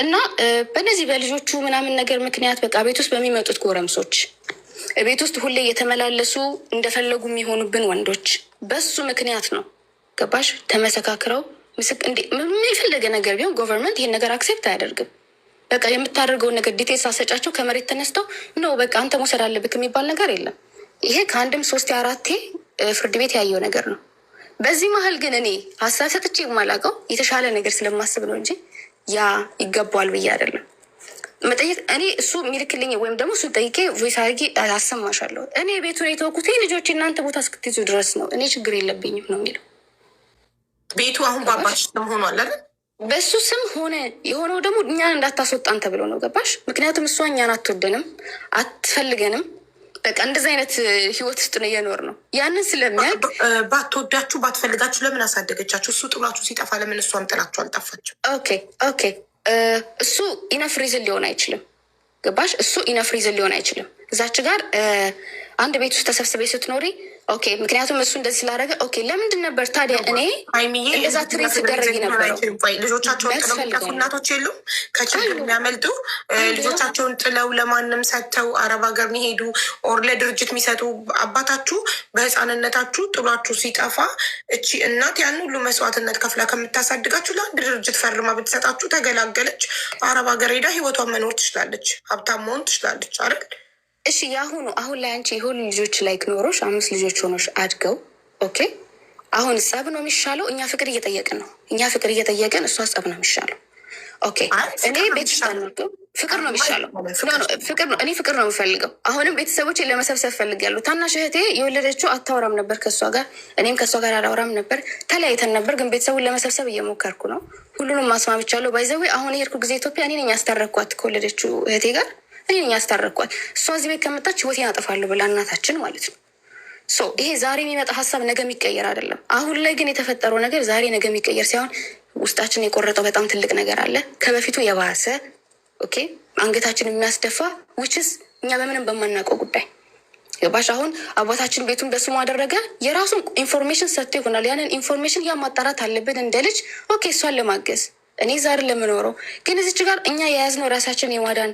እና በእነዚህ በልጆቹ ምናምን ነገር ምክንያት በቃ ቤት ውስጥ በሚመጡት ጎረምሶች ቤት ውስጥ ሁሌ እየተመላለሱ እንደፈለጉ የሚሆኑብን ወንዶች በሱ ምክንያት ነው። ገባሽ? ተመሰካክረው ምስክ እንዲ የፈለገ ነገር ቢሆን ጎቨርንመንት ይህን ነገር አክሴፕት አያደርግም። በቃ የምታደርገውን ነገር ዲቴልስ አሰጫቸው ከመሬት ተነስተው ነው በቃ አንተ መውሰድ አለብክ የሚባል ነገር የለም። ይሄ ከአንድም 3 4 ፍርድ ቤት ያየው ነገር ነው። በዚህ መሀል ግን እኔ ሀሳብ ሰጥቼ የማላውቀው የተሻለ ነገር ስለማስብ ነው እንጂ ያ ይገባዋል ብዬ አይደለም መጠየቅ። እኔ እሱ የሚልክልኝ ወይም ደግሞ እሱ ጠይቄ ቮይስ አድርጌ አሰማሻለሁ። እኔ ቤቱን የተወኩት ልጆች እናንተ ቦታ እስክትይዙ ድረስ ነው፣ እኔ ችግር የለብኝም ነው የሚለው። ቤቱ አሁን በአባሽ ስም ሆኗል አይደል? በእሱ ስም ሆነ። የሆነው ደግሞ እኛን እንዳታስወጣን ተብሎ ነው። ገባሽ? ምክንያቱም እሷ እኛን አትወደንም፣ አትፈልገንም። በቃ እንደዚህ አይነት ህይወት ውስጥ ነው እየኖር ነው። ያንን ስለሚያውቅ ባትወዳችሁ ባትፈልጋችሁ ለምን አሳደገቻችሁ? እሱ ጥሏችሁ ሲጠፋ ለምን እሷም ጥላችሁ አልጠፋችሁ? ኦኬ እሱ ኢነፍ ሪዝን ሊሆን አይችልም። ገባሽ? እሱ ኢነፍ ሪዝን ሊሆን አይችልም። እዛች ጋር አንድ ቤት ውስጥ ተሰብስቤ ስትኖሪ ኦኬ፣ ምክንያቱም እሱ እንደዚህ ስላደረገ ኦኬ፣ ለምንድን ነበር ታዲያ እኔ እዛ ትሬት ስደረግ ነበረው? ልጆቻቸውን ጥለው የሚጠፉ እናቶች የሉም ከችግር የሚያመልጡ ልጆቻቸውን ጥለው ለማንም ሰጥተው አረብ ሀገር የሚሄዱ ኦር ለድርጅት የሚሰጡ አባታችሁ በህፃንነታችሁ ጥሏችሁ ሲጠፋ እቺ እናት ያን ሁሉ መስዋዕትነት ከፍላ ከምታሳድጋችሁ ለአንድ ድርጅት ፈርማ ብትሰጣችሁ ተገላገለች። አረብ ሀገር ሄዳ ህይወቷን መኖር ትችላለች፣ ሀብታም መሆን ትችላለች አይደል? እሺ የአሁኑ አሁን ላይ አንቺ የሁሉ ልጆች ላይ ኖሮሽ 5 ልጆች ሆኖሽ አድገው ኦኬ፣ አሁን ጸብ ነው የሚሻለው? እኛ ፍቅር እየጠየቅን ነው። እኛ ፍቅር እየጠየቅን እሷ ጸብ ነው የሚሻለው። ኦኬ እኔ ቤት ውስጥ አልኖርኩም። ፍቅር ነው የሚሻለው። ፍቅር ነው፣ እኔ ፍቅር ነው የምፈልገው። አሁንም ቤተሰቦች ለመሰብሰብ ፈልጋለሁ። ታናሽ እህቴ የወለደችው አታወራም ነበር ከእሷ ጋር፣ እኔም ከእሷ ጋር አላወራም ነበር። ተለያይተን ነበር፣ ግን ቤተሰቡን ለመሰብሰብ እየሞከርኩ ነው። ሁሉንም ማስማምቻለሁ። ባይዘዌ አሁን የሄድኩ ጊዜ ኢትዮጵያ እኔ ነኝ ያስታረኳት ከወለደችው እህቴ ጋር እኔ ነኝ ያስታረኳት። እሷ እዚህ ቤት ከመጣች ህይወቴን አጠፋለሁ ብላ እናታችን ማለት ነው። ይሄ ዛሬ የሚመጣ ሀሳብ ነገ የሚቀየር አይደለም። አሁን ላይ ግን የተፈጠረው ነገር ዛሬ ነገ የሚቀየር ሳይሆን ውስጣችን የቆረጠው በጣም ትልቅ ነገር አለ፣ ከበፊቱ የባሰ ኦኬ፣ አንገታችን የሚያስደፋ ዊችስ እኛ በምንም በማናውቀው ጉዳይ ገባሽ? አሁን አባታችን ቤቱን በስሙ አደረገ፣ የራሱን ኢንፎርሜሽን ሰጥቶ ይሆናል። ያንን ኢንፎርሜሽን ያ ማጣራት አለብን እንደ ልጅ ኦኬ፣ እሷን ለማገዝ እኔ ዛሬ ለምኖረው ግን እዚች ጋር እኛ የያዝነው ራሳችን የማዳን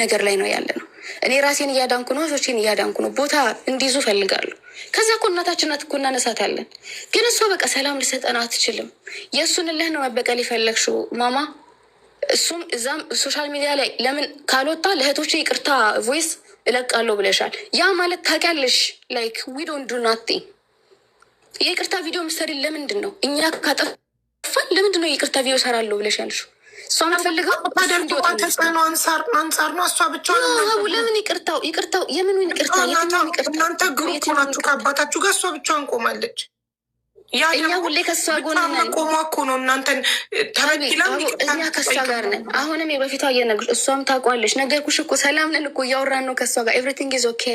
ነገር ላይ ነው ያለ ነው። እኔ ራሴን እያዳንኩ ነው፣ ሶችን እያዳንኩ ነው። ቦታ እንዲይዙ ፈልጋለሁ። ከዛ እኮ እናታችን ናት እኮ እናነሳታለን። ግን እሷ በቃ ሰላም ልሰጠን አትችልም። የእሱን ልህ ነው መበቀል የፈለግሽው ማማ። እሱም እዛም ሶሻል ሚዲያ ላይ ለምን ካልወጣ ለእህቶች ይቅርታ ቮይስ እለቃለሁ ብለሻል። ያ ማለት ታውቂያለሽ ላይክ ዊ ዶንት ዱ ናቲንግ። የይቅርታ ቪዲዮ ምሰሪ ለምንድን ነው? እኛ ካጠፋን ለምንድን ነው የይቅርታ ቪዲዮ ሰራለሁ ብለሽ ያልሽው? እሷ የምትፈልገው ተጽዕኖ አንጻር ነው። እሷ ብቻ ለምን ይቅርታው የምኑን ይቅርታ? እናንተ ግሩፕ ናችሁ ከአባታችሁ ጋር፣ እሷ ብቻዋን ቆማለች። እኛ ሁሌ ከእሷ ጎን ቆማ እኮ ነው እናንተን ተበድላ። እኛ ከእሷ ጋር ነን። አሁንም የበፊቷ እየነግርሽ እሷም ታውቋለች። ነገርኩሽ እኮ ሰላም ነን እኮ እያወራን ነው ከእሷ ጋር ኤቭሪቲንግ ኢዝ ኦኬ።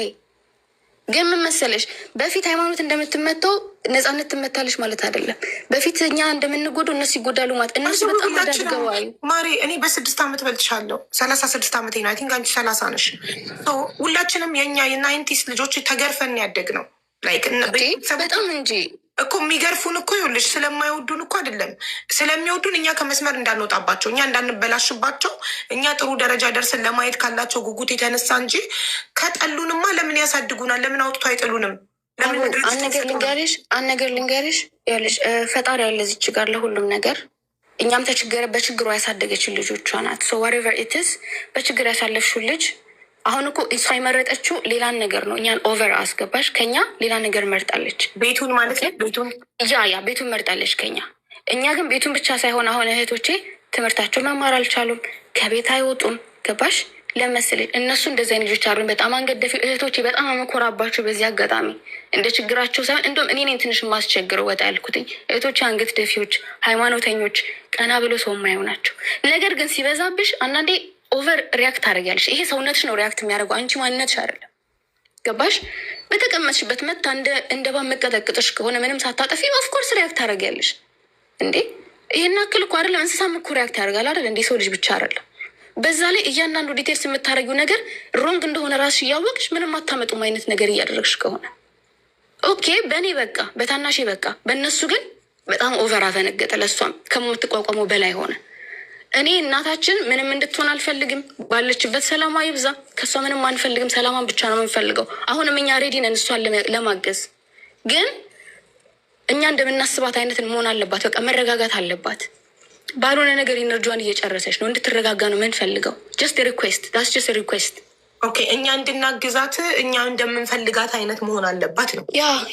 ግን ምን መሰለሽ በፊት ሃይማኖት እንደምትመታው ነፃነት ትመታለች ማለት አይደለም። በፊት እኛ እንደምንጎዱ እነሱ ይጎዳሉ ማለት እነሱ በጣም አዳድገዋዩ። ማሪ እኔ በ6 ዓመት በልጥሻለሁ። 36 ዓመት ነው። አይ ቲንክ አንቺ 30 ነሽ። ሁላችንም የኛ የ90ስ ልጆች ተገርፈን ያደግ ነው። በጣም እንጂ እኮ የሚገርፉን እኮ ይኸውልሽ ስለማይወዱን እኮ አይደለም፣ ስለሚወዱን እኛ ከመስመር እንዳንወጣባቸው፣ እኛ እንዳንበላሽባቸው፣ እኛ ጥሩ ደረጃ ደርስን ለማየት ካላቸው ጉጉት የተነሳ እንጂ ከጠሉንማ ለምን ያሳድጉናል? ለምን አውጥቶ አይጥሉንም? አንድ ነገር ልንገርሽ ያለሽ ፈጣሪ ያለ እዚች ጋር ለሁሉም ነገር እኛም በችግሯ ያሳደገችን ልጆቿ ናት። ሶ ዋትኤቨር ኢትስ በችግር ያሳለፍሽው ልጅ አሁን እኮ እሷ የመረጠችው ሌላን ነገር ነው። እኛን ኦቨር አስገባሽ። ከኛ ሌላ ነገር መርጣለች። ቤቱን ማለት ነው። ቤቱን መርጣለች ከኛ። እኛ ግን ቤቱን ብቻ ሳይሆን አሁን እህቶቼ ትምህርታቸው መማር አልቻሉም፣ ከቤት አይወጡም። ገባሽ? ለመስለኝ እነሱ እንደዚህ አይነት ልጆች አሉን። በጣም አንገደፊ እህቶቼ፣ በጣም አመኮራባቸው። በዚህ አጋጣሚ እንደ ችግራቸው ሳይሆን እንደውም እኔ ነኝ ትንሽ የማስቸግረው ወጣ ያልኩትኝ። እህቶቼ አንገት ደፊዎች፣ ሃይማኖተኞች፣ ቀና ብሎ ሰው የማየው ናቸው። ነገር ግን ሲበዛብሽ አንዳንዴ ኦቨር ሪያክት ታደርጊያለሽ። ይሄ ሰውነትሽ ነው ሪያክት የሚያደርገው፣ አንቺ ማንነትሽ አይደለም። ገባሽ? በተቀመጥሽበት መታ እንደ ባብ መቀጠቅጥሽ ከሆነ ምንም ሳታጠፊ ኦፍኮርስ ሪያክት ታደርጊያለሽ። እንዴ ይሄን አክል እኮ አይደለም፣ እንስሳም እኮ ሪያክት ያደርጋል አይደል? እንዴ ሰው ልጅ ብቻ አይደለም። በዛ ላይ እያንዳንዱ ዲቴልስ የምታደርጊው ነገር ሮንግ እንደሆነ ራስሽ እያወቅሽ ምንም አታመጡም አይነት ነገር እያደረግሽ ከሆነ ኦኬ፣ በእኔ በቃ በታናሽ በቃ፣ በእነሱ ግን በጣም ኦቨር አፈነገጠ። ለእሷም ከምትቋቋመው በላይ ሆነ። እኔ እናታችን ምንም እንድትሆን አልፈልግም። ባለችበት ሰላማ ይብዛ። ከሷ ምንም አንፈልግም። ሰላማን ብቻ ነው የምንፈልገው። አሁንም እኛ ሬዲ ነን እሷን ለማገዝ። ግን እኛ እንደምናስባት አይነት መሆን አለባት። በቃ መረጋጋት አለባት። ባልሆነ ነገር ኢነርጂዋን እየጨረሰች ነው። እንድትረጋጋ ነው የምንፈልገው። ጀስት ሪኩዌስት ዳስ ጀስት ሪኩዌስት። ኦኬ እኛ እንድናግዛት እኛ እንደምንፈልጋት አይነት መሆን አለባት ነው።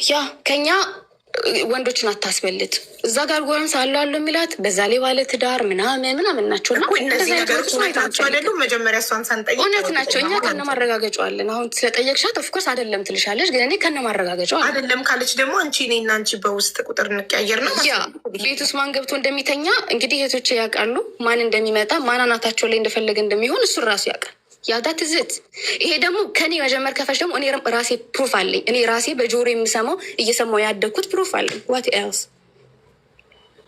ያ ከኛ ወንዶችን አታስበልጥ። እዛ ጋር ጎረምሳ አለው የሚላት በዛ ላይ ባለ ትዳር ምናምን ናቸው። እና እነዚህ ነገሮች ናቸው አይደሉም። መጀመሪያ እሷን ሳንጠይቅ እውነት ናቸው። እኛ ከነ ማረጋገጫዋለን። አሁን ስለጠየቅሻት ኦፍኮርስ አይደለም ትልሻለች፣ ግን እኔ ከነ ማረጋገጫዋለን። አይደለም ካለች ደግሞ አንቺ እኔና አንቺ በውስጥ ቁጥር እንቀያየር ነው። ያ ቤት ውስጥ ማን ገብቶ እንደሚተኛ እንግዲህ እህቶቼ ያውቃሉ። ማን እንደሚመጣ ማን አናታቸው ላይ እንደፈለገ እንደሚሆን እሱን ራሱ ያውቃል። ያዳት ዝት ይሄ ደግሞ ከኔ መጀመር ከፈች ደግሞ እኔ ራሴ ፕሩፍ አለኝ። እኔ ራሴ በጆሮ የምሰማው እየሰማው ያደግኩት ፕሩፍ አለኝ። ዋት ኤልስ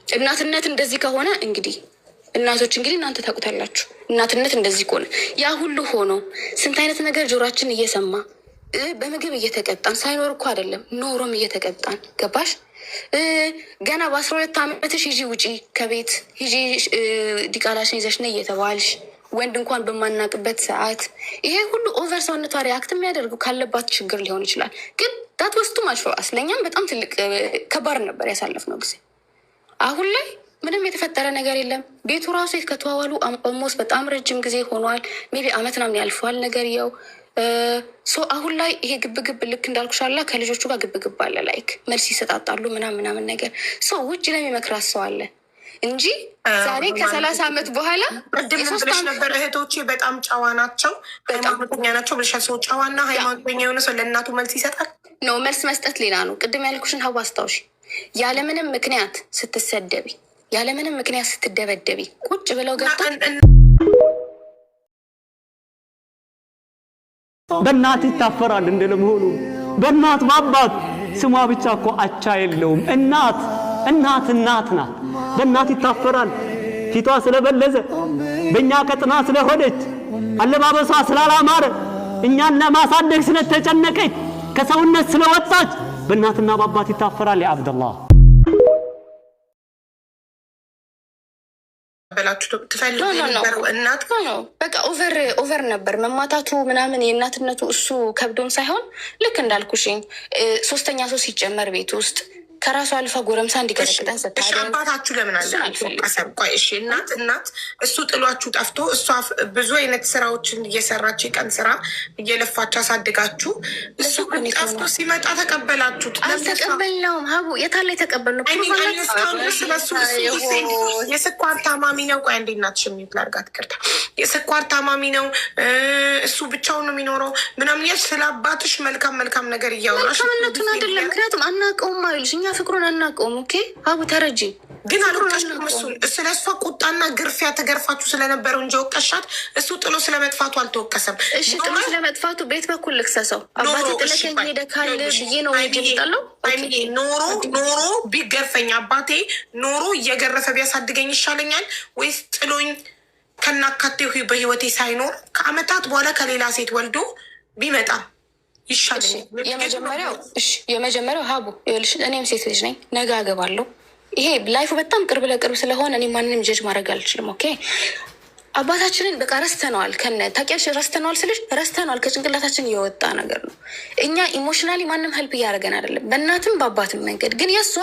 እናትነት እንደዚህ ከሆነ እንግዲህ እናቶች እንግዲህ እናንተ ታውቁታላችሁ። እናትነት እንደዚህ ከሆነ ያ ሁሉ ሆኖ ስንት አይነት ነገር ጆሯችን እየሰማ በምግብ እየተቀጣን ሳይኖር እኮ አይደለም ኖሮም እየተቀጣን ገባሽ? ገና በ12 ዓመትሽ ሂጂ ውጪ ከቤት ሂጂ ዲቃላሽን ይዘሽ ነይ እየተባልሽ ወንድ እንኳን በማናቅበት ሰዓት ይሄ ሁሉ ኦቨር ሰውነቷ ሪያክት የሚያደርጉ ካለባት ችግር ሊሆን ይችላል። ግን ዳት ወስቱ ማሽፈ አስለኛም በጣም ትልቅ ከባድ ነበር ያሳለፍነው ጊዜ። አሁን ላይ ምንም የተፈጠረ ነገር የለም። ቤቱ ራሱ ከተዋዋሉ ኦልሞስት በጣም ረጅም ጊዜ ሆኗል። ሜቢ አመት ምናምን ያልፈዋል ነገር ያው አሁን ላይ ይሄ ግብግብ ልክ እንዳልኩሻላ ከልጆቹ ጋር ግብግብ አለ። ላይክ መልስ ይሰጣጣሉ ምናምን ነገር ውጭ ለሚመክራት ሰው አለ እንጂ ዛሬ ከ30 ዓመት በኋላ ብለሽ ነበር። እህቶቼ በጣም ጨዋ ናቸው፣ ሃይማኖተኛ ናቸው ብለሻል። ሰው ጨዋና ሃይማኖተኛ የሆነ ሰው ለእናቱ መልስ ይሰጣል ነው። መልስ መስጠት ሌላ ነው። ቅድም ያልኩሽን ሀዋ አስታውሺ። ያለምንም ምክንያት ስትሰደቢ፣ ያለምንም ምክንያት ስትደበደቢ ቁጭ ብለው ገብተው በእናት ይታፈራል። እንደለመሆኑ በእናት በአባት ስሟ ብቻ እኮ አቻ የለውም። እናት ናት። በእናት ይታፈራል። ፊቷ ስለበለዘ፣ በእኛ ቀጥና ስለሆነች፣ አለባበሷ ስላላማረ፣ እኛን ለማሳደግ ስለተጨነቀች፣ ከሰውነት ስለወጣች በእናትና በአባት ይታፈራል። ያ አብደላህ በላችሁ ትፈልጉ የነበረው እናት ነው። በቃ ኦቨር ነበር መማታቱ ምናምን የእናትነቱ እሱ ከብዶን ሳይሆን ልክ እንዳልኩሽኝ 3ኛ ሰው ሲጨመር ቤት ውስጥ ከራሱ አልፋ ጎረምሳ እንዲቀጠቅጠን ስታደርግ አባታችሁ ለምን አለ ቆይ እሺ እናት እሱ ጥሏችሁ ጠፍቶ እሷ ብዙ አይነት ስራዎችን እየሰራች የቀን ስራ እየለፋች አሳድጋችሁ እሱ ጠፍቶ ሲመጣ ተቀበላችሁት። አልተቀበልነውም። ሀቡ የታለ የተቀበልነው? ስለሱ የስኳር ታማሚ ነው። ቆይ እንዴ እናትሽ የሚል ላርጋት ቅርታ የስኳር ታማሚ ነው እሱ ብቻውን ነው የሚኖረው ምናምን ያልሽ ስለ አባትሽ መልካም ነገር እያወራሽ መልካምነቱን አይደለም። ምክንያቱም አናውቀውም አይልሽ እኛ ፍቅሩን አናውቀውም። ኦኬ ሀቡ ተረጂ ግን አልወቀሽም። እሱን ስለ እሷ ቁጣና ግርፊያ ተገርፋችሁ ስለነበረው እንጂ ወቀሻት። እሱ ጥሎ ስለመጥፋቱ አልተወቀሰም። እሺ ጥሎ ስለመጥፋቱ ቤት በኩል ልክሰሰው አባቴ ጥለከኝ ሄደ ካለ ብዬ ነው የሚጠለው። ኖሮ ቢገርፈኝ አባቴ ኖሮ እየገረፈ ቢያሳድገኝ ይሻለኛል ወይስ ጥሎኝ ከናካቴው በህይወቴ ሳይኖር ከአመታት በኋላ ከሌላ ሴት ወልዶ ቢመጣ ይሻለኛል? የመጀመሪያው ሀቡ ይኸውልሽ፣ እኔም ሴት ልጅ ነኝ፣ ነገ አገባለሁ። ይሄ ላይፉ በጣም ቅርብ ለቅርብ ስለሆነ እኔ ማንንም ጀጅ ማድረግ አልችልም። ኦኬ አባታችንን በቃ ረስተነዋል። ታውቂያለሽ፣ ረስተነዋል ስልሽ ረስተነዋል፣ ከጭንቅላታችን የወጣ ነገር ነው። እኛ ኢሞሽናሊ ማንም ሄልፕ እያደረገን አይደለም፣ በእናትም በአባትም መንገድ። ግን የእሷ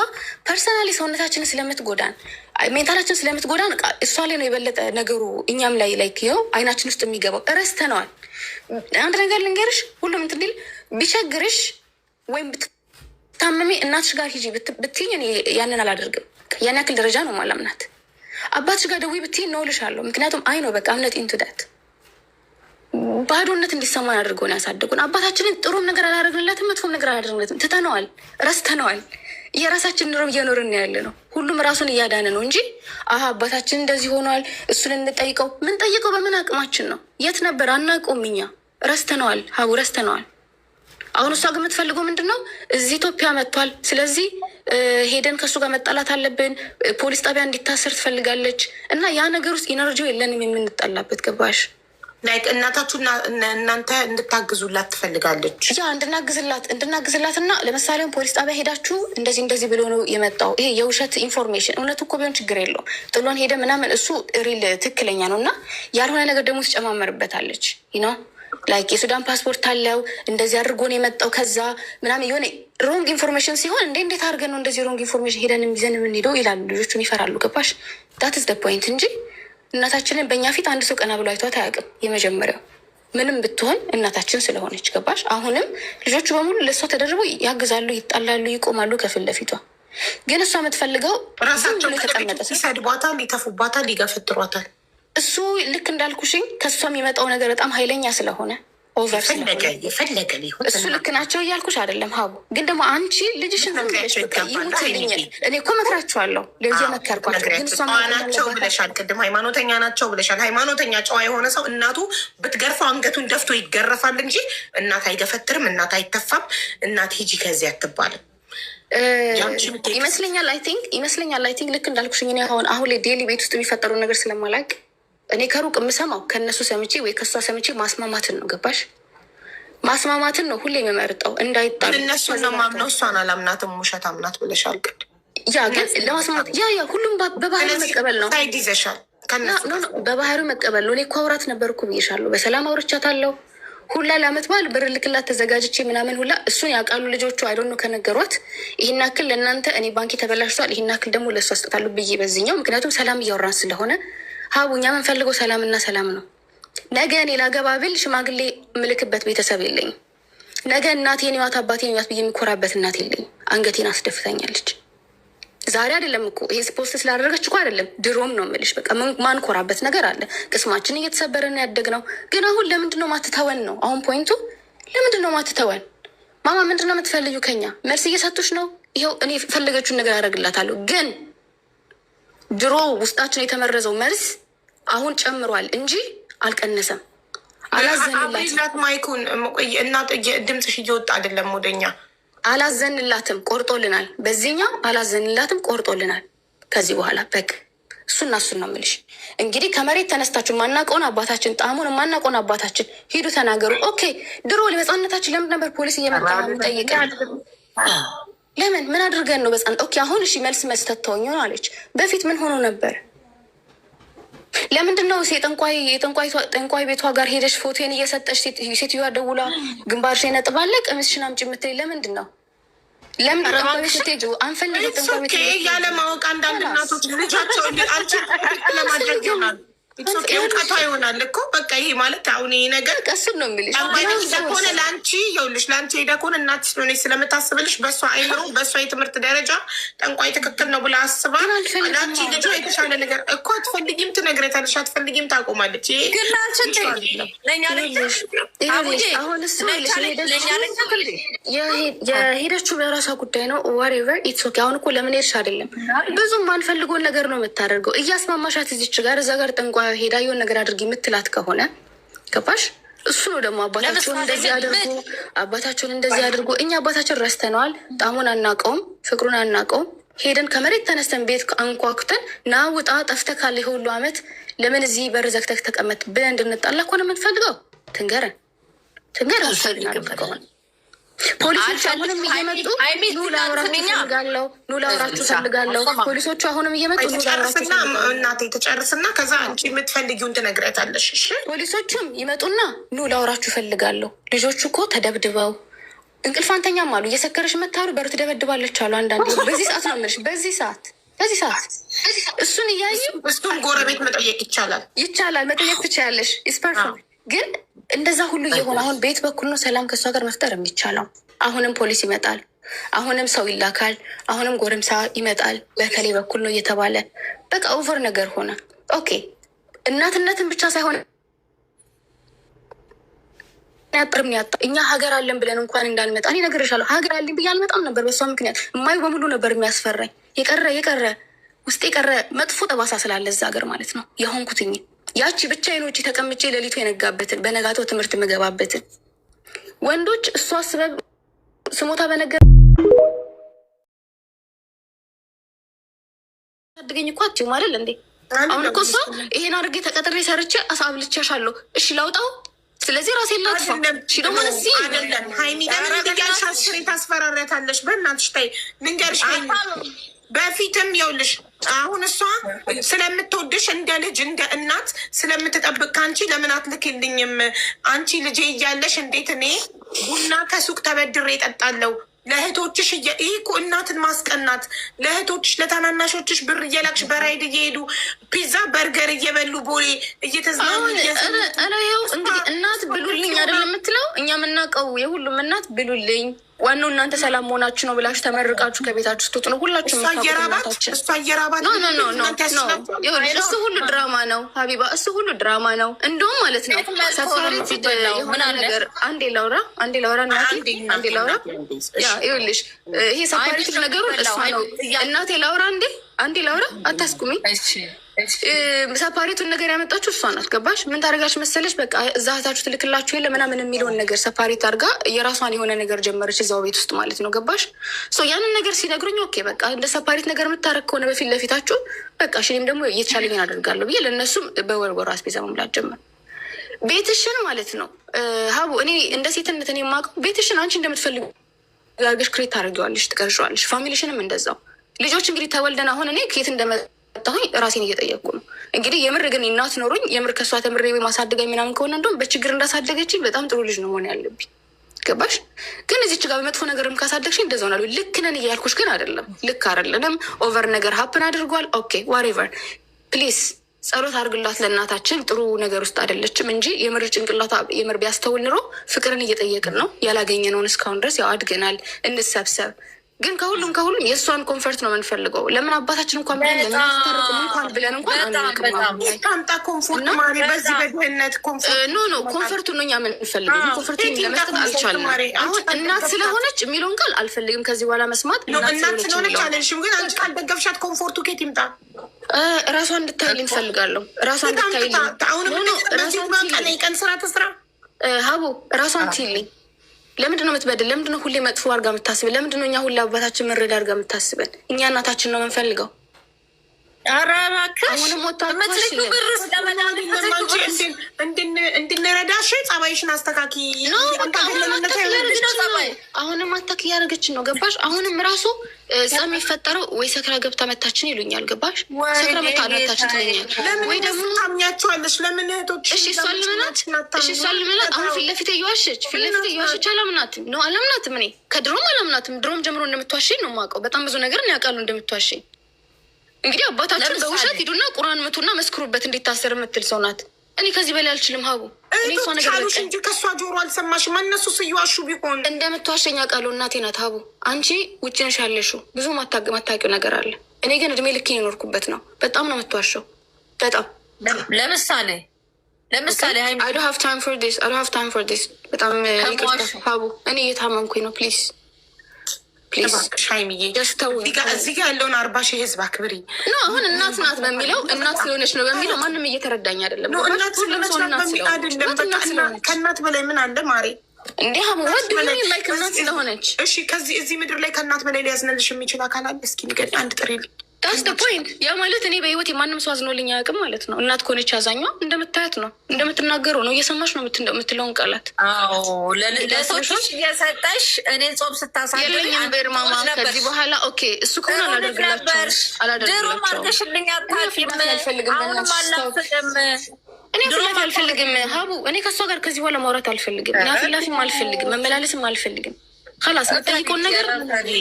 ፐርሰናሊ ሰውነታችንን ስለምትጎዳን ሜንታላችን ስለምትጎዳን እሷ ላይ ነው የበለጠ ነገሩ እኛም ላይ ይኸው አይናችን ውስጥ የሚገባው። ረስተነዋል። አንድ ነገር ልንገርሽ፣ ሁሉም እንትን ቢቸግርሽ ወይም ብትታመሚ እናትሽ ጋር ሂጂ ብትይኝ እኔ ያንን አላደርግም። ያን ያክል ደረጃ ነው ማላምናት። አባትሽ ጋር ደውይ ብትይኝ ነው እልሻለሁ። ምክንያቱም አይ ነው በቃ እምነት ኢንቱዳት ባዶነት እንዲሰማን አድርገውን ያሳደጉን። አባታችንን ጥሩም ነገር አላደረግንለትም፣ መጥፎም ነገር አላደረግንለትም። ትተነዋል፣ ረስተነዋል። የራሳችን ኑሮ እየኖርን ያለ ነው። ሁሉም ራሱን እያዳነ ነው እንጂ አባታችን እንደዚህ ሆኗል እሱን እንጠይቀው። ምን ጠይቀው? በምን አቅማችን ነው? የት ነበር? አናውቀውም። እኛ ረስተነዋል፣ ሀቡ ረስተነዋል። አሁን እሷ ግን የምትፈልገው ምንድን ነው? እዚህ ኢትዮጵያ መጥቷል፣ ስለዚህ ሄደን ከእሱ ጋር መጣላት አለብን፣ ፖሊስ ጣቢያ እንዲታሰር ትፈልጋለች። እና ያ ነገር ውስጥ ኢነርጂው የለንም የምንጣላበት። ገባሽ? ላይክ እናታችሁና እናንተ እንድታግዙላት ትፈልጋለች። ያ እንድናግዝላት እና ለምሳሌ ፖሊስ ጣቢያ ሄዳችሁ እንደዚህ ብሎ ነው የመጣው ይሄ የውሸት ኢንፎርሜሽን እውነቱ እኮ ቢሆን ችግር የለውም ጥሎን ሄደ ምናምን እሱ ሪል ትክክለኛ ነው እና ያልሆነ ነገር ደግሞ ትጨማመርበታለች ነው ላይክ የሱዳን ፓስፖርት አለው እንደዚህ አድርጎ ነው የመጣው ከዛ ምናምን የሆነ ሮንግ ኢንፎርሜሽን ሲሆን እንዴት አድርገን ነው እንደዚህ ሮንግ ኢንፎርሜሽን ሄደን ይዘን የምንሄደው ይላሉ ልጆቹን ይፈራሉ ገባሽ ዳት ኢዝ ዘ ፖይንት እንጂ እናታችንን በእኛ ፊት አንድ ሰው ቀና ብሎ አይቷት አያውቅም የመጀመሪያው ምንም ብትሆን እናታችን ስለሆነች ገባሽ አሁንም ልጆቹ በሙሉ ለእሷ ተደርበው ያግዛሉ ይጣላሉ ይቆማሉ ከፊት ለፊቷ ግን እሷ የምትፈልገው ራሳቸው ተቀመጠ ይሰድቧታል ይተፉባታል ይገፈትሯታል እሱ ልክ እንዳልኩሽኝ ከእሷ የሚመጣው ነገር በጣም ኃይለኛ ስለሆነ ኦቨር የፈለገ ሊሆን እሱ ልክ ናቸው እያልኩሽ አይደለም ሀቡ ግን ደግሞ አንቺ ልጅሽን ይሙትልኝ እኔ እኮ መክራችኋለሁ ናቸው ብለሻል ቅድም ሃይማኖተኛ ናቸው ብለሻል ሃይማኖተኛ ጨዋ የሆነ ሰው እናቱ ብትገርፈው አንገቱን ደፍቶ ይገረፋል እንጂ እናት አይገፈትርም እናት አይተፋም እናት ሂጂ ከዚህ አትባልም ይመስለኛል አይ ቲንክ ልክ እንዳልኩሽኝ እኔ አሁን ላይ ዴሊ ቤት ውስጥ የሚፈጠሩ ነገር ስለማላቅ እኔ ከሩቅ የምሰማው ከእነሱ ሰምቼ ወይ ከእሷ ሰምቼ ማስማማትን ነው ገባሽ ማስማማትን ነው ሁሌ የምመርጠው እንዳይጣሉ እነሱን ነው ማምነው እሷን አላምናትም ውሸት አምናት ብለሻል ቅድም ያ ግን ለማስማማት ያ ሁሉም በባህሪ መቀበል ነው ሳይድ ይዘሻል በባህሪ መቀበል ነው እኔ እኮ አውራት ነበርኩ ብዬሻለሁ በሰላም አውርቻታለሁ ሁላ ለአመት በዓል ብር ልክላት ተዘጋጅቼ ምናምን ሁላ እሱን ያውቃሉ ልጆቹ አይዶኑ ከነገሯት ይህን ያክል ለእናንተ እኔ ባንኪ ተበላሽቷል ይህን ያክል ደግሞ ለእሱ አስጠታሉ ብዬ በዚኛው ምክንያቱም ሰላም እያወራን ስለሆነ ሀቡ እኛ የምንፈልገው ሰላምና ሰላም ነው ነገ እኔ ላገባ ብል ሽማግሌ ምልክበት ቤተሰብ የለኝም ነገ እናቴን ዋት አባቴን ዋት ብዬ የሚኮራበት እናት የለኝም አንገቴን አስደፍተኛለች ዛሬ አይደለም እኮ ይሄ ፖስት ስላደረገች እኮ አይደለም ድሮም ነው የምልሽ በቃ ማንኮራበት ነገር አለ ቅስማችን እየተሰበረን ያደግ ነው ግን አሁን ለምንድነው ማትተወን ነው አሁን ፖይንቱ ለምንድነው ማትተወን ማማ ምንድነው የምትፈልዩ ከኛ መልስ እየሰጡሽ ነው ይኸው እኔ ፈለገችውን ነገር አደርግላታለሁ ግን ድሮ ውስጣችን የተመረዘው መርዝ አሁን ጨምሯል እንጂ አልቀነሰም አላዘንላት ማይኩን እና ድምፅሽ እየወጣ አይደለም ወደኛ አላዘንላትም ቆርጦልናል በዚህኛው አላዘንላትም ቆርጦልናል ከዚህ በኋላ በግ እሱና እሱን ነው የምልሽ እንግዲህ ከመሬት ተነስታችሁ ማናቀውን አባታችን ጣሙን ማናቀውን አባታችን ሂዱ ተናገሩ ኦኬ ድሮ ለህፃንነታችን ለምን ነበር ፖሊስ እየመጣ ጠይቀን ለምን ምን አድርገን ነው በጻን ኦኬ አሁን እሺ መልስ መስጠት ተወኝ ነው አለች በፊት ምን ሆኖ ነበር ለምንድን ነው ጠንቋይ ቤቷ ጋር ሄደሽ ፎቶን እየሰጠሽ ሴትዮዋ ደውላ ግንባርሽ ነጥባለ ቀሚስሽን አምጪ የምትለኝ ለምንድን ነው ለምን ጠንቋይ ስትሄጂ አንፈልግ ጠንቋይ ቤት ያለማወቅ አንዳንድ እናቶች ልጃቸው አንቺ ለማድረግ ይሆናል እውቀቷ ይሆናል እኮ በቃ ይሄ ማለት አሁን ይሄ ነገር ቀሱን ነው የሚልሽ ሆነ ለአንቺ ይኸውልሽ ለአንቺ ሄደ ከሆነ እናት ስለሆነች ስለምታስብልሽ በእሷ አይምሮ በእሷ የትምህርት ደረጃ ጠንቋይ ትክክል ነው ብላ አስባ ለአንቺ ልጇ የተሻለ ነገር እኮ አትፈልጊም ትነግረታለሽ አትፈልጊም ታቆማለች አሁን እሱ የሄደችው በራሷ ጉዳይ ነው ዋሬቨር ኢትስ ኦኬ አሁን እኮ ለምን ሄድሽ አይደለም ብዙም ማንፈልገውን ነገር ነው የምታደርገው እያስማማሻት እዚች ጋር እዛ ጋር ጠንቋ ሄዳ የሆነ ነገር አድርጊ የምትላት ከሆነ ገባሽ እሱ ነው ደግሞ አባታቸውን እንደዚህ አድርጎ እኛ አባታችን ረስተነዋል ጣሙን አናቀውም ፍቅሩን አናቀውም ሄደን ከመሬት ተነስተን ቤት አንኳኩተን ናውጣ ጠፍተህ ካለ ሁሉ አመት ለምን እዚህ በር ዘግተህ ተቀመጥ ብለን እንድንጣላ እኮ ነው የምንፈልገው ትንገረን ፖሊሶቹ አሁንም እየመጡ ኑ ላውራችሁ ፈልጋለሁ ፖሊሶቹ አሁንም እየመጡ እናቴ ተጨርስና ከዛ አንቺ የምትፈልጊውን ትነግረታለሽ ፖሊሶቹም ይመጡና ኑ ላውራችሁ ፈልጋለሁ ልጆቹ እኮ ተደብድበው እንቅልፍ አንተኛም አሉ እየሰከረሽ መታሉ በር ትደበድባለች አሉ አንዳንድ በዚህ ሰዓት ነው የምልሽ በዚህ ሰዓት እሱን እያዩ እሱን ጎረቤት መጠየቅ ይቻላል መጠየቅ ትችያለሽ ኢስፐርፌክት ግን እንደዛ ሁሉ እየሆነ አሁን ቤት በኩል ነው ሰላም ከእሷ ጋር መፍጠር የሚቻለው አሁንም ፖሊስ ይመጣል አሁንም ሰው ይላካል አሁንም ጎረምሳ ይመጣል በከሌ በኩል ነው እየተባለ በቃ ኦቨር ነገር ሆነ ኦኬ እናትነትን ብቻ ሳይሆን እኛ ሀገር አለን ብለን እንኳን እንዳንመጣ እኔ እነግርሻለሁ ሀገር አለን ብዬ አልመጣም ነበር በሷ ምክንያት የማዩ በሙሉ ነበር የሚያስፈራኝ የቀረ ውስጥ የቀረ መጥፎ ጠባሳ ስላለ እዛ ሀገር ማለት ነው የሆንኩትኝ ያቺ ብቻዬን ውጪ ተቀምጬ ሌሊቱ የነጋበትን በነጋታው ትምህርት ምገባበትን ወንዶች እሷ ስበብ ስሞታ በነገር አድገኝ እኮ አትይው ማለት እንዴ አሁን እኮ እሷ ይሄን አድርጌ ተቀጥሬ ሰርቼ አሳብልቻሻለሁ። እሺ ላውጣው። ስለዚህ ራሴ ላጥፋ። እሺ ደግሞ እዚህ አይደለም ሃይሚ ለምን እንዲያልሽ አስሬ ታስፈራሪያታለሽ? በእናትሽ ተይ። ልንገርሽ በፊትም ይኸውልሽ አሁን እሷ ስለምትወድሽ እንደ ልጅ እንደ እናት ስለምትጠብቅ ከአንቺ ለምን አትልክልኝም? አንቺ ልጄ እያለሽ እንዴት እኔ ቡና ከሱቅ ተበድሬ እጠጣለሁ? ለእህቶችሽ ይህ እኮ እናትን ማስቀናት። ለእህቶችሽ ለታናናሾችሽ ብር እየላክሽ በራይድ እየሄዱ ፒዛ በርገር እየበሉ ቦሌ እየተዝናኑ ይኸው እንግዲህ እናት ብሉልኝ አይደለም የምትለው። እኛ የምናውቀው የሁሉም እናት ብሉልኝ፣ ዋናው እናንተ ሰላም መሆናችሁ ነው ብላችሁ ተመርቃችሁ ከቤታችሁ ስትወጡ ነው ሁላችሁ እየራባችን። እሱ ሁሉ ድራማ ነው ሀቢባ፣ እሱ ሁሉ ድራማ ነው። እንደውም ማለት ነው ሰፋሪት የሆነ ነገር አንዴ ላውራ እናቴ አንዴ ላውራ። ይኸውልሽ ይሄ ሰፋሪት ነገሩ እሷ ነው። እናቴ ላውራ አንዴ ላውራ፣ አታስቁሚ። ሰፓሬቱን ነገር ያመጣችሁ እሷ ናት። ገባሽ? ምን ታደርጋች መሰለች? በቃ እዛ እህታችሁ ትልክላችሁ የለ ምናምን የሚለውን ነገር ሰፓሬት አድርጋ የራሷን የሆነ ነገር ጀመረች እዛው ቤት ውስጥ ማለት ነው። ገባሽ? ያንን ነገር ሲነግሩኝ ኦኬ በቃ እንደ ሰፓሬት ነገር የምታረግ ከሆነ በፊት ለፊታችሁ በቃ እኔም ደግሞ እየተቻለኝን አደርጋለሁ ብዬ ለእነሱም በወር አስቤዛ መሙላት ጀመር። ቤትሽን ማለት ነው ሀቡ፣ እኔ እንደ ሴትነት እኔ የማውቀው ቤትሽን አንቺ እንደምትፈልጉ አድርገሽ ክሬት ታደርጊዋለሽ፣ ትቀርጫዋለሽ። ፋሚሊሽንም እንደዛው። ልጆች እንግዲህ ተወልደን አሁን እኔ ከየት እንደመጣሁኝ ራሴን እየጠየቅኩ ነው። እንግዲህ የምር ግን እናት ኖሮኝ የምር ከእሷ ተምሬ ማሳደገኝ ምናምን ከሆነ እንደውም በችግር እንዳሳደገችኝ በጣም ጥሩ ልጅ ነው መሆን ያለብኝ። ገባሽ? ግን እዚች ጋር በመጥፎ ነገርም ካሳደግሽኝ እንደዛ ሆናሉ። ልክ ነን እያልኩሽ ግን አይደለም፣ ልክ አይደለንም። ኦቨር ነገር ሀፕን አድርጓል። ኦኬ ዋሬቨር ፕሊዝ ጸሎት አድርግላት ለእናታችን። ጥሩ ነገር ውስጥ አይደለችም እንጂ የምር ጭንቅላቷ የምር ቢያስተውል ኑሮ ፍቅርን እየጠየቅን ነው ያላገኘነውን እስካሁን ድረስ። ያው አድገናል፣ እንሰብሰብ። ግን ከሁሉም የእሷን ኮንፈርት ነው የምንፈልገው። ለምን አባታችን እንኳን ብለን ለምንታረቅም እንኳን ብለን እንኳን አንጣ ኮንፎርት ማሪ በዚህ በድህነት ኮንፈርቱን ነው እኛ የምንፈልገው። ኮንፈርቱን ለመስጠት አልቻልንም። አሁን እናት ስለሆነች የሚለውን ቃል አልፈልግም ከዚህ በኋላ መስማት። እናት ስለሆነች አለሽም፣ ግን አንቺ ካልደገፍሻት ኮንፎርቱ ኬት ይምጣ? ራሷን እንድታይልኝ እፈልጋለሁ። ራሷን እንድታይልኝ ቀን ስራ ተስራ ሀቡ ራሷን ትይልኝ። ለምንድን ነው የምትበድል? ለምንድን ነው ሁሌ መጥፎ አድርጋ የምታስበን? ለምንድን ነው እኛ ሁሌ አባታችን መረዳ አድርጋ የምታስበን? እኛ እናታችን ነው የምንፈልገው። እንድንረዳሽ ጸባይሽን አስተካኪ። አሁንም አታክ እያደረገችን ነው። ገባሽ? አሁንም ራሱ እዛ የሚፈጠረው ወይ ሰክራ ገብታ መታችን ይሉኛል። ገባሽ? ሰክራ መታችን ትለኛል ወይ ደግሞ ታምኛቸዋለሽ። ለምን እህቶች እሷን ልመናት አሁን ፊት ለፊት እየዋሸች አላምናትም ነው አላምናትም። እኔ ከድሮም አላምናትም። ድሮም ጀምሮ እንደምትዋሸኝ ነው የማውቀው። በጣም ብዙ ነገር ያውቃሉ እንደምትዋሸኝ። እንግዲህ አባታችን በውሸት ሂዱና ቁርአን ምቱና መስክሩበት እንዲታሰር የምትል ሰው ናት። እኔ ከዚህ በላይ አልችልም ሀቡ። ቻሉሽ እንጂ ከእሷ ጆሮ አልሰማሽም። እነሱ ስየዋሹ ቢሆን እንደምትዋሸኝ አውቃለሁ። እናቴ ናት ሀቡ። አንቺ ውጭ ነሽ ያለሽው ብዙ ማታውቂው ነገር አለ። እኔ ግን እድሜ ልኬን የኖርኩበት ነው። በጣም ነው የምትዋሸው። በጣም ለምሳሌ I don't have time for this በጣም ይቅርታ ሀቡ። እኔ እየታመምኩኝ ነው። ፕሊዝ ሻይሚዬ እዚህ ጋ ያለውን 40 ሺህ ህዝብ አክብሪ። አሁን እናት ናት በሚለው እናት ስለሆነች ነው በሚለው ማንም እየተረዳኝ አይደለም። ከእናት በላይ ምን አለ ማሬ? እንዲህ ላይክ እናት ስለሆነች። እሺ ከዚህ እዚህ ምድር ላይ ከእናት በላይ ሊያዝንልሽ የሚችል አካል አለ? እስኪ ንገሪኝ፣ አንድ ጥሪልኝ። ዳስ ፖይንት። ያ ማለት እኔ በህይወት የማንም ሰው አዝኖልኝ አያውቅም ማለት ነው። እናት ከሆነች አዛኟ እንደምታያት ነው፣ እንደምትናገረው ነው፣ እየሰማሽ ነው የምትለውን ቃላት። ለሰዎች እየሰጠሽ እኔን ጾም ስታሳይ የለኝም ብር ማማ ከዚህ በኋላ ኦኬ። እሱ ከሆነ ድሮም አድርገሽልኝ አታውቂም። አሁንም አናፍቅም። እኔ ፍላፊ አልፈልግም ሀቡ። እኔ ከእሷ ጋር ከዚህ በኋላ ማውራት አልፈልግም። ላፊም አልፈልግም፣ መመላለስም አልፈልግም። ላስ የምጠይቀውን ነገር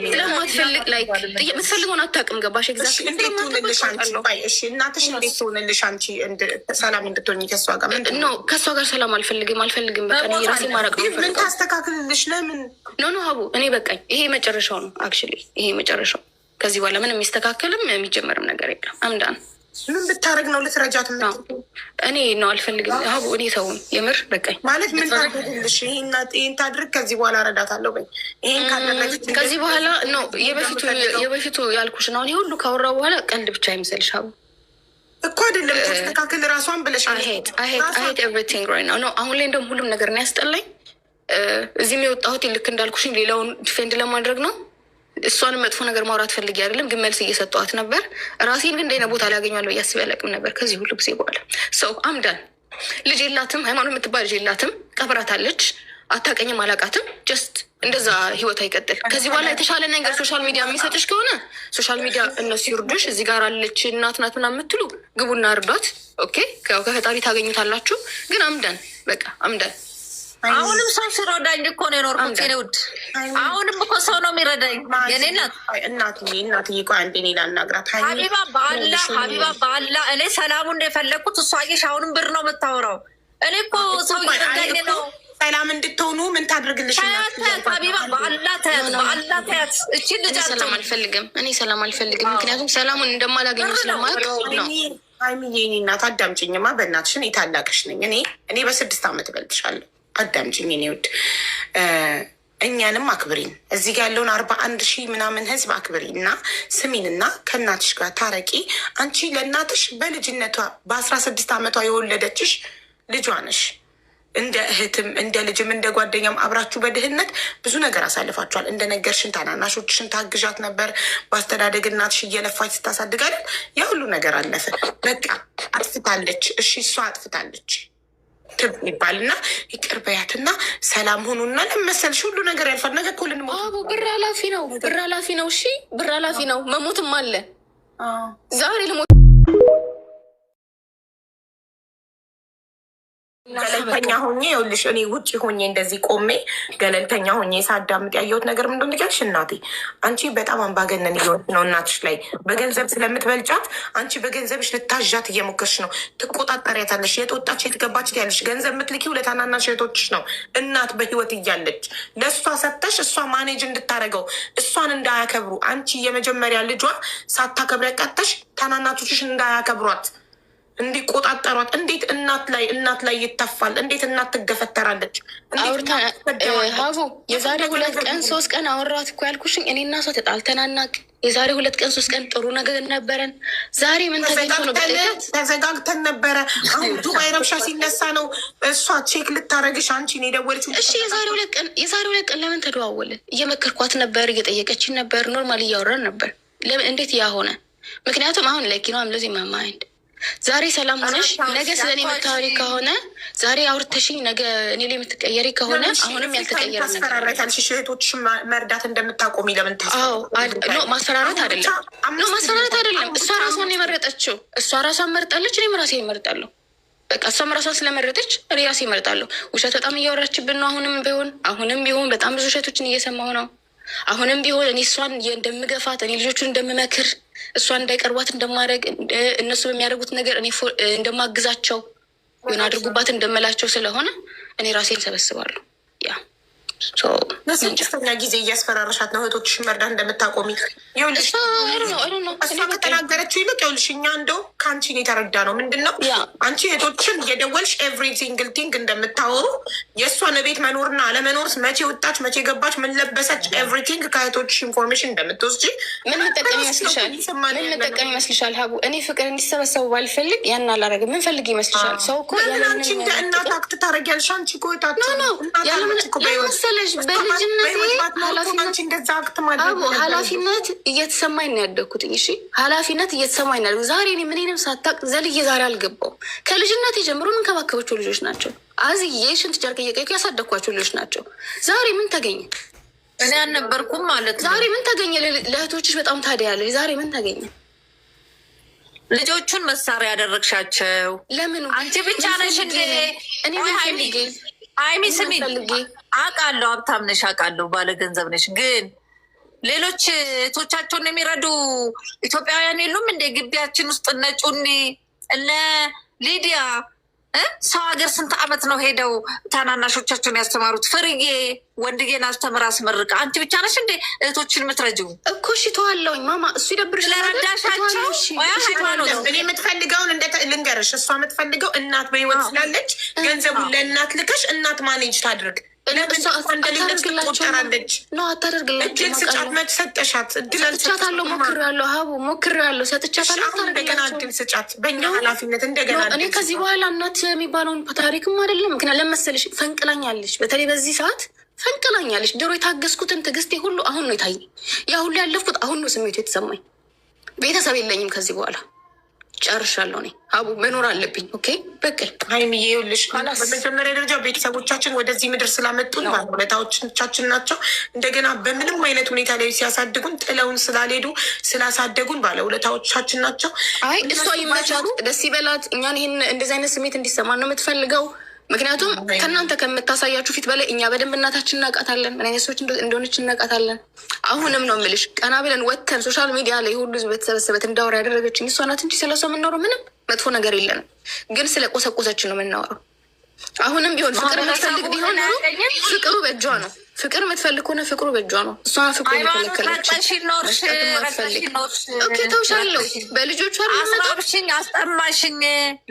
ስለማትፈልግ ላይ የምትፈልገውን አታውቅም። ገባሽ? እናትሽ እንዴት ትሆንልሽ? አንቺ ሰላም እንድትሆኝ ከእሷ ጋር ኖ ከእሷ ጋር ሰላም አልፈልግም። በቃ ራሴ ማረቅ ነው። ምን ታስተካክልልሽ? ለምን ኖ ሀቡ፣ እኔ በቃኝ። ይሄ መጨረሻው ነው። አክቹዋሊ ይሄ መጨረሻው። ከዚህ በኋላ ምንም የሚስተካከልም የሚጀመርም ነገር የለም። አምዳን ምን ብታደርግ ነው ልትረጃት? እኔ ነው አልፈልግም ሀቡ። እኔ ተውን የምር በቃኝ። ማለት ምን ታደርግልሽ? ይህን ታድርግ፣ ከዚህ በኋላ እረዳታለሁ በይ። ይህን ካደረገች ከዚህ በኋላ ነው የበፊቱ ያልኩሽን አሁን ሁሉ ካወራ በኋላ ቀልድ ብቻ አይመስልሽ ሀቡ እኮ አይደለም። ተስተካክል ራሷን ብለሽ አይሄድ ኤቭሪቲንግ ራይት ናው ነው። አሁን ላይ እንደውም ሁሉም ነገር ነው ያስጠላኝ። እዚህም የወጣሁት ልክ እንዳልኩሽኝ ሌላውን ዲፌንድ ለማድረግ ነው። እሷንም መጥፎ ነገር ማውራት ፈልጌ አይደለም፣ ግን መልስ እየሰጠኋት ነበር። ራሴን ግን እንደሆነ ቦታ ላይ ያገኘዋለሁ ብዬ አስቤ አላውቅም ነበር ከዚህ ሁሉ ጊዜ በኋላ። ሰው አምዳን ልጅ የላትም፣ ሃይማኖት የምትባል ልጅ የላትም፣ ቀብራታለች። አታውቀኝም፣ አላውቃትም። ጀስት እንደዛ ህይወት አይቀጥል። ከዚህ በኋላ የተሻለ ነገር ሶሻል ሚዲያ የሚሰጥሽ ከሆነ ሶሻል ሚዲያ እነሱ ይርዱሽ። እዚህ ጋር አለች እናት ናት ምናምን የምትሉ ግቡና እርዷት። ኦኬ ከፈጣሪ ታገኙታላችሁ። ግን አምዳን በቃ አምዳን። አሁንም ሰው ሲረዳኝ እኮ ነው የኖርኩት የኔ ውድ። አሁንም እኮ ሰው ነው የሚረዳኝ የኔ እናት። እናትዬ ቆይ አንዴ እኔ ላናግራት። ሀቢባ በአላ እኔ ሰላሙን የፈለግኩት እሷ አየሽ፣ አሁንም ብር ነው የምታወራው። እኔ እኮ ሰው እየረዳኝ ነው። ሰላም እንድትሆኑ ምን ታደርግልሽ? ሀቢባ በአላ ተያት። እቺ ልጅ ሰላም አልፈልግም፣ እኔ ሰላም አልፈልግም። ምክንያቱም ሰላሙን እንደማላገኘው ስለማውቅ ነው። ሀይሚዬ የኔ እናት አዳምጪኝማ በእናትሽ። እኔ ታላቅሽ ነኝ። እኔ በ6 ዓመት እበልጥሻለሁ። አዳምጪኝ የኔ ውድ። እኛንም አክብሪን። እዚህ ጋር ያለውን 41 ሺህ ምናምን ህዝብ አክብሪ እና ስሚን እና ከእናትሽ ጋር ታረቂ። አንቺ ለእናትሽ በልጅነቷ በ16 ዓመቷ የወለደችሽ ልጇ ነሽ። እንደ እህትም እንደ ልጅም እንደ ጓደኛም አብራችሁ በድህነት ብዙ ነገር አሳልፋችኋል። እንደ ነገርሽን ታናናሾችሽን ታግዣት ነበር በአስተዳደግ እናትሽ እየለፋች ስታሳድጋለን። ያ ሁሉ ነገር አለፈ። በቃ አጥፍታለች። እሺ እሷ አጥፍታለች ትብ ይባልና ይቅር በያትና ሰላም ሆኑና ለመሰልሽ ሁሉ ነገር ያልፋል። ነገ እኮ ልንሞት። ብር ኃላፊ ነው፣ ብር ኃላፊ ነው። እሺ ብር ኃላፊ ነው። መሞትም አለ። ዛሬ ልሞት ገለልተኛ ሆኜ ይኸውልሽ፣ እኔ ውጭ ሆኜ እንደዚህ ቆሜ ገለልተኛ ሆኜ ሳዳምጥ ያየሁት ነገር ምን እንደሆነ ልንገርሽ እናቴ። አንቺ በጣም አምባገነን እየሆንሽ ነው እናትሽ ላይ በገንዘብ ስለምትበልጫት። አንቺ በገንዘብሽ ልታዣት እየሞከርሽ ነው። ትቆጣጠሪያታለሽ። የት ወጣች የት ገባች ያለሽ ገንዘብ የምትልኪው ለታናናሽ እህቶችሽ ነው። እናት በህይወት እያለች ለእሷ ሰጥተሽ እሷ ማኔጅ እንድታደርገው እሷን እንዳያከብሩ አንቺ የመጀመሪያ ልጇ ሳታከብሪ ያቃተሽ ታናናቶችሽ እንዳያከብሯት እንዲቆጣጠሯት። እንዴት እናት ላይ ይተፋል? እንዴት እናት ትገፈተራለች? ሀቡ የዛሬ 2 ቀን 3 ቀን አወራት እኮ ያልኩሽኝ እኔ እና እሷ ተጣልተናናቅ። የዛሬ 2 ቀን 3 ቀን ጥሩ ነገር ነበረን። ዛሬ ምን ተገኝቶ ነው? ተዘጋግተን ነበረ። አሁን ዱባይ ረብሻ ሲነሳ ነው እሷ ቼክ ልታረግሽ አንቺን የደወለችው። እሺ የዛሬ 2 ቀን ለምን ተደዋወልን? እየመከርኳት ነበር፣ እየጠየቀችን ነበር፣ ኖርማል እያወራን ነበር። ለምን እንዴት ያ ሆነ? ምክንያቱም አሁን ላይክ ነው ለዚህ ማማይንድ ዛሬ ሰላም ሆነሽ ነገ ስለኔ የምታወሪ ከሆነ ዛሬ አውርተሽኝ ነገ እኔ ላይ የምትቀየሪ ከሆነ አሁንም ያልተቀየረ ነገር እህቶችሽ መርዳት እንደምታቆሚ ለምን ማስፈራራት አይደለም። ማስፈራራት አይደለም። እሷ ራሷን የመረጠችው እሷ ራሷን መርጣለች። እኔም ራሴ ይመርጣለሁ። በቃ እሷም ራሷን ስለመረጠች እኔ ራሴ ይመርጣለሁ። ውሸት በጣም እያወራችብን ነው። አሁንም ቢሆን በጣም ብዙ ውሸቶችን እየሰማሁ ነው። አሁንም ቢሆን እኔ እሷን እንደምገፋት እኔ ልጆቹን እንደምመክር እሷን እንዳይቀርቧት እንደማድረግ እነሱ በሚያደርጉት ነገር እኔ እንደማግዛቸው ሆን አድርጉባት እንደምላቸው ስለሆነ እኔ ራሴን ሰበስባለሁ። ያ ለስድስተኛ ጊዜ እያስፈራረሻት ነው እህቶችሽ መርዳት እንደምታቆሚ። እሷ ከተናገረችው ይልቅ ይኸውልሽ እኛ እንደው ከአንቺን የተረዳ ነው ምንድን ነው አንቺ እህቶችሽን እየደወልሽ ኤቭሪ ሲንግል ቲንግ እንደምታወሩ የእሷን ቤት መኖርና አለመኖር መቼ ወጣች መቼ ገባች ምን ለበሰች ኤቭሪቲንግ ከእህቶችሽ ኢንፎርሜሽን እንደምትወስጂ ምን ጠቀም ይመስልሻል? ሀቡ እኔ ፍቅር እንዲሰበሰቡ ባልፈልግ ያን አላረግም። ምን ፈልግ ይመስልሻል? ሰው እኮ አንቺ እንደ እናት አክት ታደርጊያለሽ። አንቺ እኮ ኃላፊነት እየተሰማኝ ነው ያደግኩትኝ። እሺ ኃላፊነት እየተሰማኝ ነው። ዛሬ እኔ ምንም ሳታቅ ዘልዬ ዛሬ አልገባውም። ከልጅነት ጀምሮ የምንከባከባቸው ልጆች ናቸው። አዝዬ ሽንት ጨርቅ እየቀይኩ ያሳደግኳቸው ልጆች ናቸው። ዛሬ ምን ተገኘ? እኔ አልነበርኩም ማለት ነው። ዛሬ ምን ተገኘ? ለእህቶችሽ በጣም ታዲያለሽ። ዛሬ ምን ተገኘ? ልጆቹን መሳሪያ ያደረግሻቸው ለምን? አንቺ ብቻ ነሽ እንዴ? እኔ አይሚ ስሚ፣ አውቃለሁ ሀብታም ነሽ፣ አውቃለሁ ባለ ገንዘብ ነሽ። ግን ሌሎች እህቶቻቸውን የሚረዱ ኢትዮጵያውያን የሉም እንደ ግቢያችን ውስጥ እነ ጩኒ እነ ሊዲያ ሰው ሀገር ስንት ዓመት ነው ሄደው ታናናሾቻቸውን ያስተማሩት? ፍርዬ ወንድጌን አስተምራ አስመርቃ። አንቺ ብቻ ነሽ እንዴ እህቶችን የምትረጂው? እኮ እሺ ተዋለውኝ ማማ፣ እሱ ይደብርሽ ስለረዳሻቸው። እኔ የምትፈልገውን ልንገርሽ፣ እሷ የምትፈልገው እናት በህይወት ስላለች ገንዘቡን ለእናት ልከሽ እናት ማኔጅ ታድርግ። አታደርግላቸውም። ስጫት መች ሰጠሻት? ሰጥቻታለሁ፣ ሞክሬያለሁ። ሀቡ ሞክሬያለሁ፣ ሰጥቻታለሁ። እንደገና እድል ስጫት በእኛ ኃላፊነት እንደገና። እኔ ከዚህ በኋላ እናት የሚባለውን ታሪክም አይደለም። ምክንያት ለመሰለሽ ፈንቅላኛለች። በተለይ በዚህ ሰዓት ፈንቅላኛለች። ድሮ የታገስኩትን ትዕግስቴ ሁሉ አሁን ነው የታየኝ። ያ ሁሉ ያለፍኩት አሁን ነው ስሜቱ የተሰማኝ። ቤተሰብ የለኝም ከዚህ በኋላ ጨርሻለሁ። እኔ አቡ መኖር አለብኝ። ኦኬ በቃ ሀይሚዬ ይኸውልሽ፣ በመጀመሪያ ደረጃ ቤተሰቦቻችን ወደዚህ ምድር ስላመጡን ባለውለታዎቻችን ናቸው። እንደገና በምንም አይነት ሁኔታ ላይ ሲያሳድጉን ጥለውን ስላልሄዱ ስላሳደጉን ባለውለታዎቻችን ናቸው። አይ እሷ ይመቻት፣ ደስ ይበላት። እኛን ይህን እንደዚህ አይነት ስሜት እንዲሰማን ነው የምትፈልገው። ምክንያቱም ከእናንተ ከምታሳያችሁ ፊት በላይ እኛ በደንብ እናታችን እናውቃታለን፣ ምን አይነት ሰዎች እንደሆነች እናውቃታለን። አሁንም ነው የምልሽ ቀና ብለን ወጥተን ሶሻል ሚዲያ ላይ ሁሉ በተሰበሰበት እንዳወራ ያደረገችኝ እሷ ናት እንጂ ስለሷ የምናወራው ምንም መጥፎ ነገር የለንም። ግን ስለ ቆሰቆሰችን ነው የምናወራው። አሁንም ቢሆን ፍቅር የምትፈልግ ቢሆን ኖሮ ፍቅሩ በእጇ ነው። ፍቅር የምትፈልግ ከሆነ ፍቅሩ በእጇ ነው። እሷ ፍቅሩ የከለከለችኝ ተውሻለሁ። በልጆቿ አስራብሽኝ፣ አስጠማሽኝ።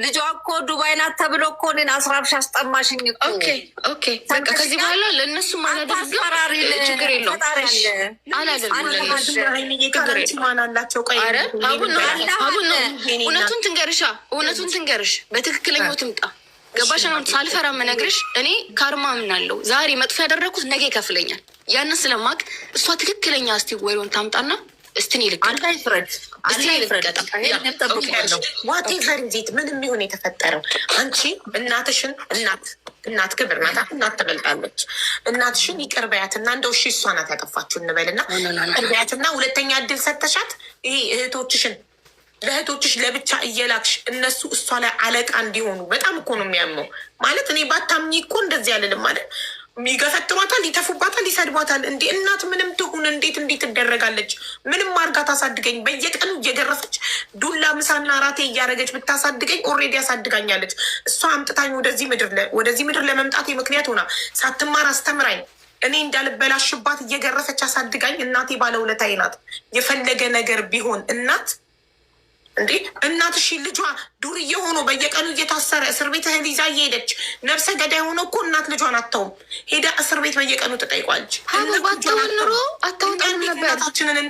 ልጇ እኮ ዱባይ ናት ተብሎ እኮ እኔን አስራብሽ አስጠማሽኝ። ኦኬ በቃ ከዚህ በኋላ ለእነሱ አላደርግም። ችግር የለውም አላደርግም። እውነቱን ትንገርሽ በትክክለኛው ትምጣ። ገባሽ? አሁን ሳልፈራ የምነግርሽ እኔ ካርማ ምናለው ዛሬ መጥፎ ያደረግኩት ነገ ይከፍለኛል። ያንን ስለማቅ እሷ ትክክለኛ እስቲ ወሬውን ታምጣና እስቲኒ ዋቴቨር ዜት ምንም ይሁን የተፈጠረው አንቺ እናትሽን እናት ክብር ናት። እናት ትበልጣለች። እናትሽን ይቅር በያትና እንደው እሺ እሷ ናት ያጠፋችሁ እንበልና ይቅር በያትና ሁለተኛ እድል ሰተሻት ይሄ እህቶችሽን ለእህቶችሽ ለብቻ እየላክሽ እነሱ እሷ ላይ አለቃ እንዲሆኑ በጣም እኮ ነው የሚያመው። ማለት እኔ ባታምኚ እኮ እንደዚህ አልልም ማለት ይገፈጥሯታል፣ ይተፉባታል፣ ይሰድቧታል። እንዲ እናት ምንም ትሁን እንዴት ትደረጋለች? ምንም አርጋ ታሳድገኝ በየቀኑ እየገረፈች ዱላ ምሳና ራቴ እያደረገች ብታሳድገኝ ኦልሬዲ ያሳድጋኛለች። እሷ አምጥታኝ ወደዚህ ምድር ለመምጣቴ ምክንያት ሆና ሳትማር አስተምራኝ እኔ እንዳልበላሽባት እየገረፈች አሳድጋኝ እናቴ ባለውለታዬ ናት። የፈለገ ነገር ቢሆን እንዴ እናትሽ ልጇ ዱርዬ ሆኖ በየቀኑ እየታሰረ እስር ቤት እህል ይዛ እየሄደች ነፍሰ ገዳይ ሆኖ እኮ እናት ልጇን አታውም ሄዳ እስር ቤት በየቀኑ ትጠይቋለች። ባተወንሮ አታውጣም ነበር።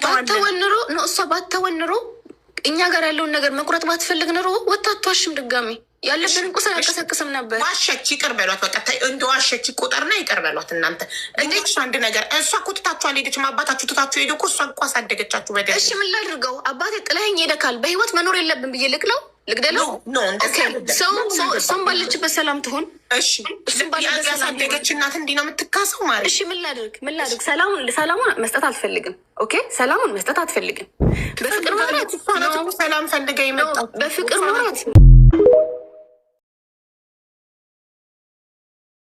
ባተወንሮ ነው እሷ ባተወንሮ እኛ ጋር ያለውን ነገር መቁረጥ ባትፈልግ ኑሮ ወታቷሽም ድጋሚ ያለብንን ቁስል አልቀሰቅስም ነበር። ዋሸች፣ ይቅር በሏት። በቃ እንደ ዋሸች ቆጠርና ይቅር በሏት እናንተ። እንዴት አንድ ነገር እሷ እኮ ትታችሁ አልሄደችም። አባታችሁ ትታችሁ ሄደ እኮ እሷ እኮ አሳደገቻችሁ በደል። እሺ ምን ላድርገው? አባቴ ጥለኸኝ ሄደካል። በህይወት መኖር የለብን ብዬ ልግደለው? እሷም ባለችበት ሰላም ትሆን። እሺ ያሳደገች እናት እንዲህ ነው የምትካሰው ማለት። እሺ ምን ላድርግ? ሰላሙን መስጠት አልፈልግም። ኦኬ ሰላሙን መስጠት አትፈልግም። በፍቅር ማውራት ሰላም ፈልገ ይመጣ በፍቅር ማውራት